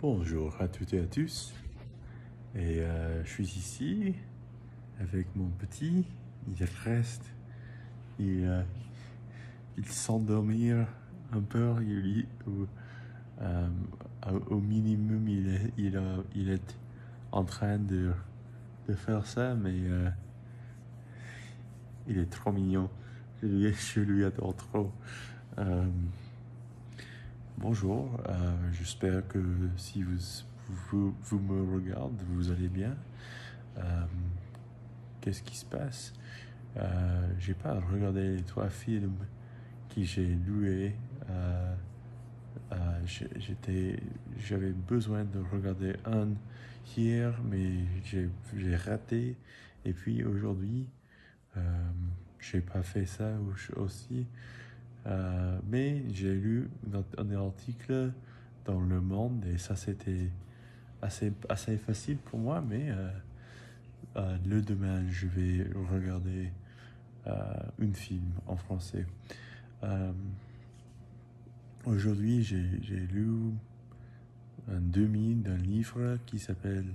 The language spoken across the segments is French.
Bonjour à toutes et à tous. Je suis ici avec mon petit. Il reste. Il, euh, il s'endormir un peu. Euh, au minimum, il est en train de faire ça, mais il est trop mignon. Je lui adore trop. Euh, Bonjour, j'espère que si vous me regardez, vous allez bien. Euh, Qu'est-ce qui se passe? J'ai pas regardé les 3 films que j'ai loués. J'avais besoin de regarder un hier, mais j'ai raté. Et puis aujourd'hui, euh, j'ai pas fait ça aussi. Mais j'ai lu un article dans Le Monde et ça c'était assez facile pour moi, mais le demain je vais regarder un film en français. Euh, Aujourd'hui j'ai lu un demi d'un livre qui s'appelle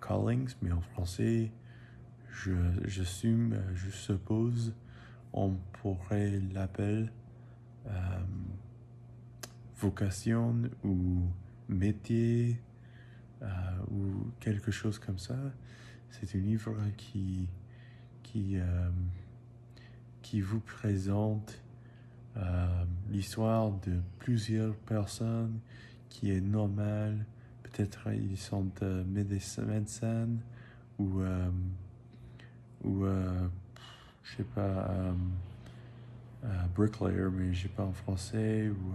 Callings, mais en français je suppose on pourrait l'appeler euh, vocation ou métier ou quelque chose comme ça. C'est un livre qui, euh, qui vous présente l'histoire de plusieurs personnes qui est normale. Peut-être ils sont médecins ou, ou je sais pas, bricklayer, mais je sais pas en français, ou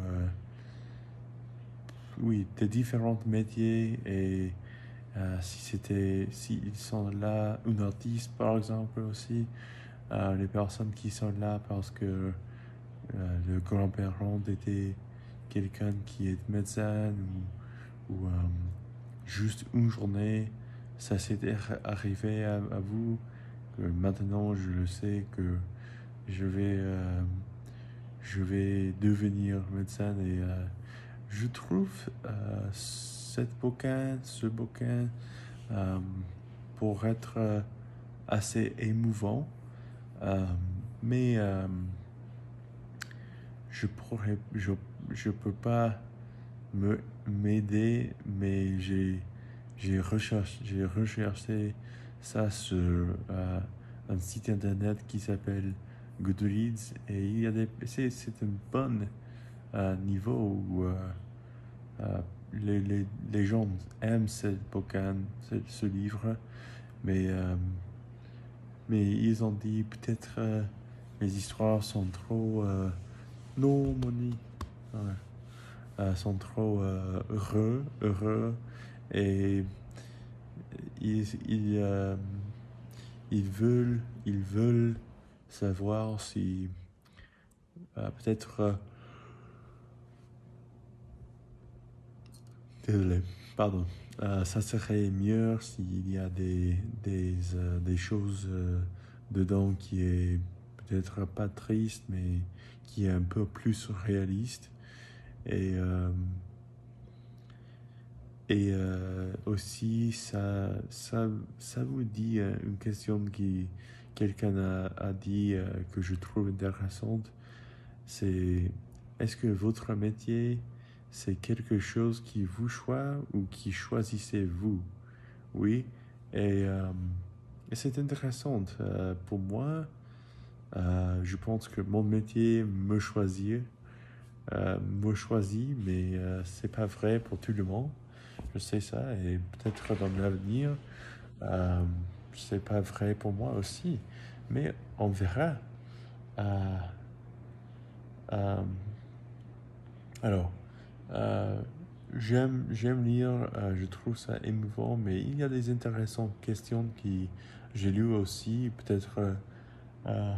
oui, des différents métiers et s'ils sont là, un artiste par exemple aussi, les personnes qui sont là parce que le grand-parent était quelqu'un qui est médecin ou juste une journée, ça s'est arrivé à vous, que maintenant je le sais que je vais, euh, je vais devenir médecin et je trouve ce bouquin euh, pour être assez émouvant, euh, mais je peux pas m'aider, mais j'ai recherché ça sur un site internet qui s'appelle Goodreads et c'est un bon niveau où euh, les gens aiment ce bouquin, ce livre, mais, euh, mais ils ont dit peut-être les histoires sont trop... non, Moni. Ouais. Sont trop heureux et ils, ils, euh, ils veulent savoir si peut-être désolé, pardon. Ça serait mieux s'il y a des choses dedans qui est peut-être pas triste, mais qui est un peu plus réaliste. Et, euh, aussi, ça vous dit une question qui quelqu'un a dit que je trouve intéressante. C'est est-ce que votre métier, c'est quelque chose qui vous choisit ou qui choisissez vous? Oui. Et, euh, et c'est intéressant. Pour moi, je pense que mon métier me choisit, mais c'est pas vrai pour tout le monde. Je sais ça, et peut-être dans l'avenir, euh, c'est pas vrai pour moi aussi. Mais on verra. Euh, euh, alors, euh, j'aime lire, je trouve ça émouvant, mais il y a des intéressantes questions qui j'ai lues aussi. Peut-être euh,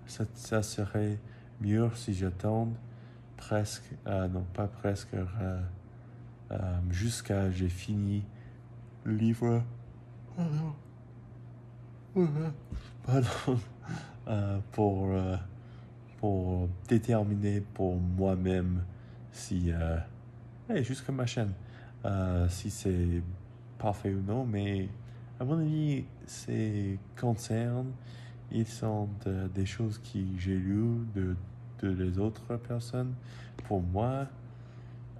ça serait mieux si j'attends presque, non pas presque, jusqu'à j'ai fini le livre. Pardon. Pour déterminer pour moi-même si... hey, jusqu'à ma chaîne. si c'est parfait ou non, mais à mon avis, ces concerne, ils sont des choses que j'ai lues de les autres personnes. Pour moi,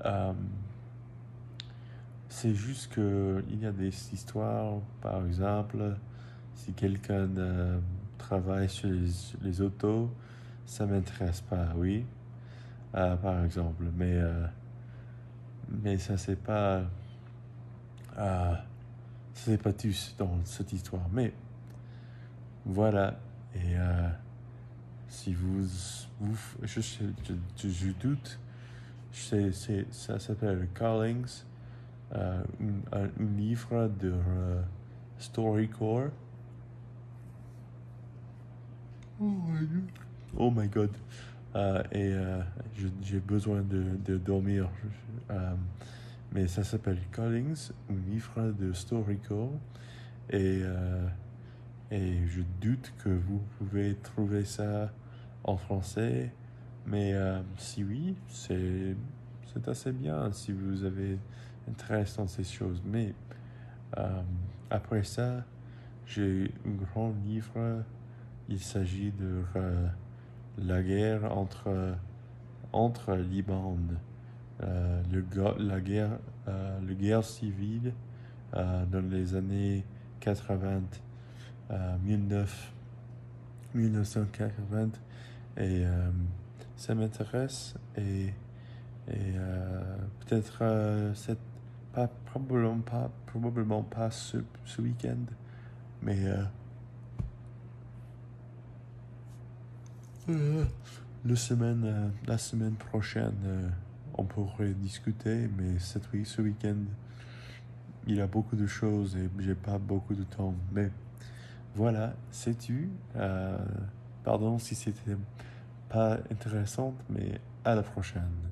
euh, c'est juste que il y a des histoires, par exemple, si quelqu'un travaille sur les autos, ça m'intéresse pas, oui, par exemple. Mais ça euh, c'est pas tout dans cette histoire. Mais voilà. Et si je doute, ça s'appelle Callings, un livre de StoryCorps. Oh my god. Et j'ai besoin de dormir. Euh, mais ça s'appelle Callings, un livre de StoryCorps. Et, euh, et je doute que vous pouvez trouver ça en français. Mais si oui, c'est assez bien si vous avez intérêt dans ces choses. Mais euh, après ça, j'ai un grand livre. Il s'agit de la guerre entre Liban, la guerre civile dans les années 80, 1980. Et ça m'intéresse et peut-être c'est pas probablement pas ce week-end, mais la semaine prochaine, on pourrait discuter, mais ce week-end, il y a beaucoup de choses et j'ai pas beaucoup de temps. Mais voilà, sais-tu, pardon si c'était pas intéressant, mais à la prochaine.